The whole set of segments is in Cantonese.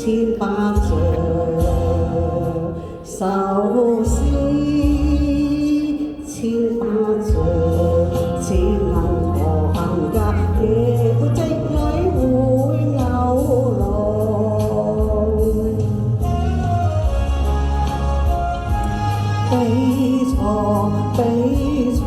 千百丈，愁思千百丈，似銀河行架，夜半織女會流浪。悲愴悲愴。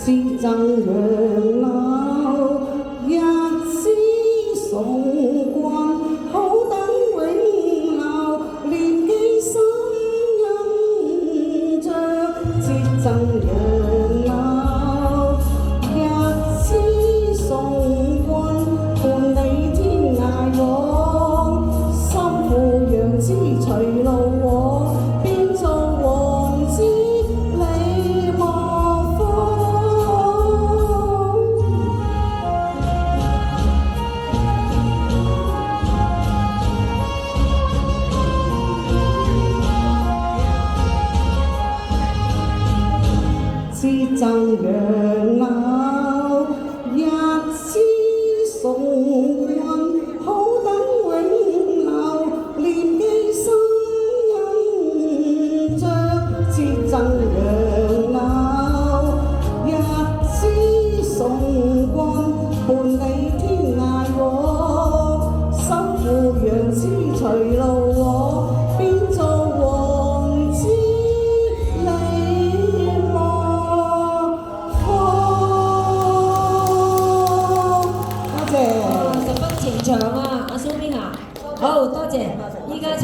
自贈楊柳，一枝送君，好等永留，連記心印象。自贈楊柳，一枝送君，伴你天涯往，心付楊枝隨路往，變做王之你莫慌。自贈楊柳，一枝送君，好等永留，連記心印象。自贈楊柳，一枝送君，伴你天涯往，心付楊枝隨路往，變做王之你莫慌。多謝。十分情長啊，阿蘇邊啊，好多謝。依家請